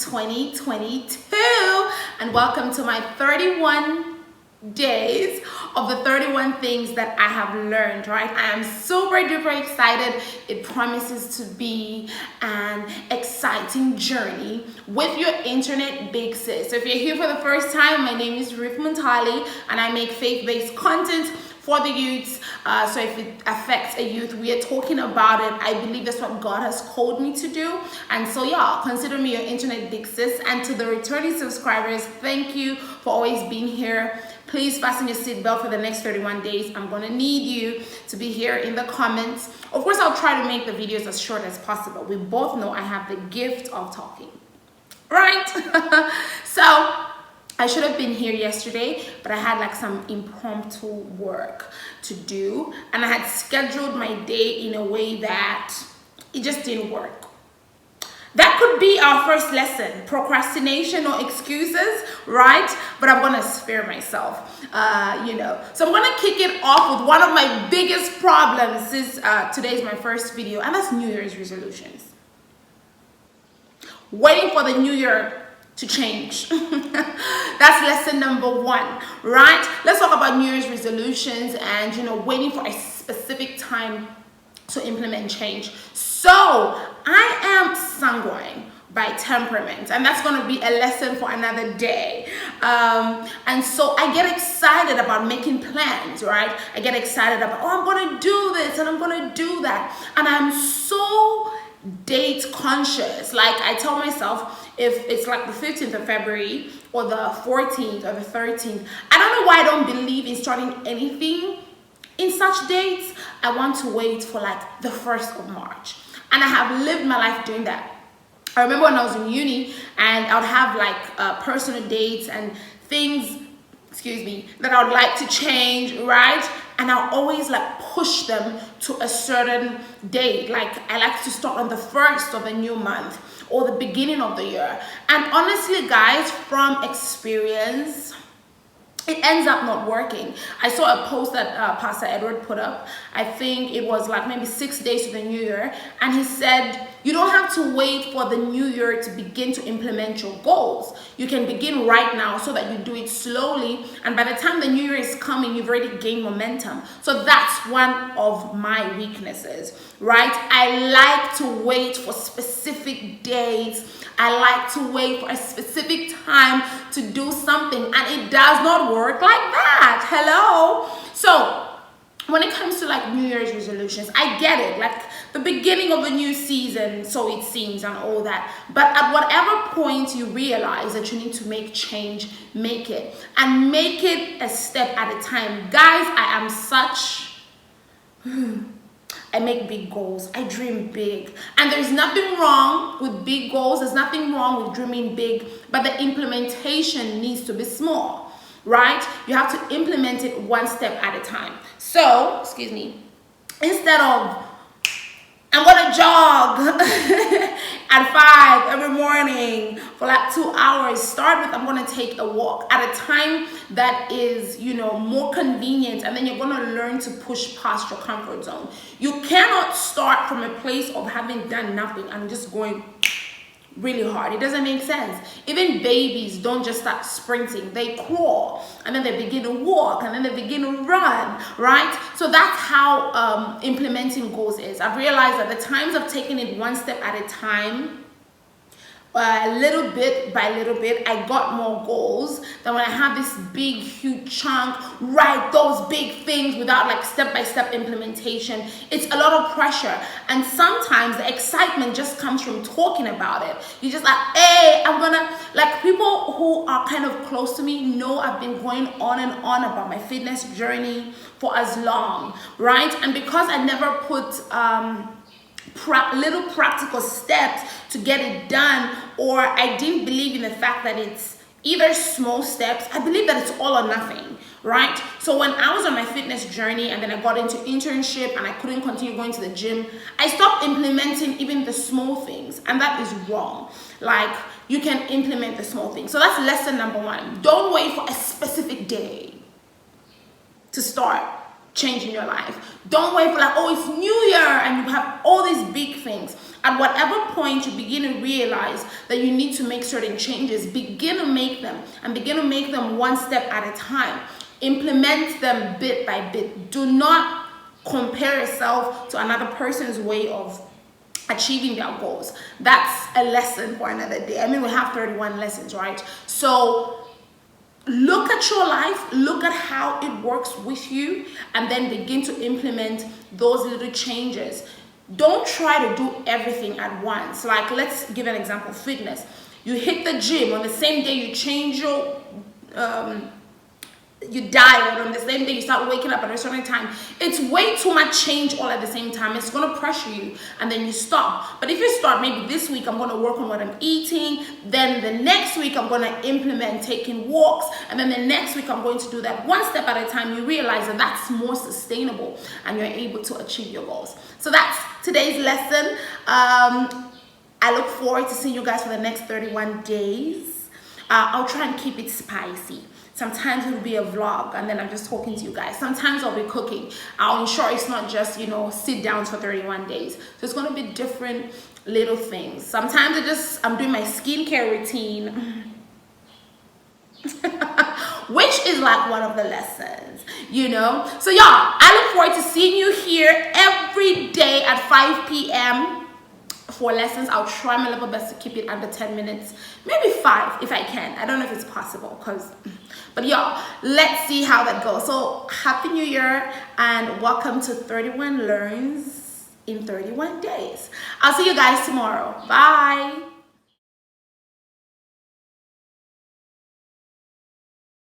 2022, and welcome to my 31 days of the 31 things that I have learned, right? I am super duper excited. It promises to be an exciting journey with your internet big sis. So if you're here for the first time, my name is Ruth Muntali and I make faith-based content for the youths. So if it affects a youth, we are talking about it. I believe that's what God has called me to do. And so yeah, consider me your internet big sis. And to the returning subscribers, thank you for always being here. Please fasten your seatbelt for the next 31 days. I'm gonna need you to be here in the comments. Of course, I'll try to make the videos as short as possible. We both know I have the gift of talking, right? So I should have been here yesterday, but I had like some impromptu work to do, and I had scheduled my day in a way that it just didn't work. That could be our first lesson, procrastination or excuses, right? But I'm gonna spare myself, So I'm gonna kick it off with one of my biggest problems since today's my first video, and that's New Year's resolutions. Waiting for the new year to change. That's lesson number one, right? Let's talk about New Year's resolutions and waiting for a specific time to implement change. So I am sanguine by temperament, and that's going to be a lesson for another day. And so I get excited about making plans, right? I get excited about, I'm going to do this and I'm going to do that, and I'm so date conscious. Like I tell myself, if it's like the 15th of February or the 14th or the 13th, I don't know why I don't believe in starting anything in such dates. I want to wait for like the 1st of March. And I have lived my life doing that. I remember when I was in uni and I would have like personal dates and things, that I would like to change, right? And I'll always like push them to a certain date. Like I like to start on the 1st of the new month or the beginning of the year. And honestly, guys, from experience, it ends up not working. I saw a post that Pastor Edward put up. I think it was like maybe 6 days to the new year. And he said, you don't have to wait for the new year to begin to implement your goals. You can begin right now so that you do it slowly. And by the time the new year is coming, you've already gained momentum. So that's one of my weaknesses, right? I like to wait for specific days. I like to wait for a specific time to do something, and it does not work like that. Hello? So when it comes to like New Year's resolutions, I get it, like the beginning of a new season, so it seems, and all that. But at whatever point you realize that you need to make change, make it, and make it a step at a time. Guys, I am such... I make big goals. I dream big. And there's nothing wrong with big goals. There's nothing wrong with dreaming big, but the implementation needs to be small, right? You have to implement it one step at a time. So, instead of, I'm gonna jog at 5 every morning for like 2 hours, start with, I'm gonna take a walk at a time that is, more convenient, and then you're gonna learn to push past your comfort zone. You cannot start from a place of having done nothing and just going really hard. It doesn't make sense. Even babies don't just start sprinting. They crawl, and then they begin to walk, and then they begin to run, right? So that's how implementing goals is. I've realized that the times of taking it one step at a time, little bit by little bit, I got more goals than when I have this big, huge chunk, write those big things without like step-by-step implementation. It's a lot of pressure. And sometimes the excitement just comes from talking about it. You just like, hey, I'm gonna, like people who are kind of close to me know I've been going on and on about my fitness journey for as long, right? And because I never put little practical steps to get it done, or I didn't believe in the fact that it's either small steps, I believe that it's all or nothing, right? So when I was on my fitness journey and then I got into internship and I couldn't continue going to the gym, I stopped implementing even the small things, and that is wrong. Like, you can implement the small things. So that's lesson number one. Don't wait for a specific day to start change in your life. Don't wait for like, oh, it's New Year and you have all these big things. At whatever point you begin to realize that you need to make certain changes, begin to make them, and begin to make them one step at a time. Implement them bit by bit. Do not compare yourself to another person's way of achieving their goals. That's a lesson for another day. I mean, we have 31 lessons, right? So look at your life, look at how it works with you, and then begin to implement those little changes. Don't try to do everything at once. Like, let's give an example, fitness. You hit the gym, on the same day you change your diet, on the same day you start waking up at a certain time. It's way too much change all at the same time. It's going to pressure you, and then you stop. But if you start, maybe this week I'm going to work on what I'm eating, then the next week I'm going to implement taking walks, and then the next week I'm going to do that one step at a time, you realize that that's more sustainable and you're able to achieve your goals. So that's today's lesson. I look forward to seeing you guys for the next 31 days. I'll try and keep it spicy. Sometimes it will be a vlog and then I'm just talking to you guys. Sometimes I'll be cooking. I'll ensure it's not just, sit down for 31 days. So it's going to be different little things. Sometimes I'm doing my skincare routine, which is like one of the lessons, So y'all, I look forward to seeing you here every day at 5 p.m. for lessons. I'll try my level best to keep it under 10 minutes, maybe 5 if I can. I don't know if it's possible, but y'all, let's see how that goes. So happy New Year and welcome to 31 Learns in 31 Days. I'll see you guys tomorrow. Bye.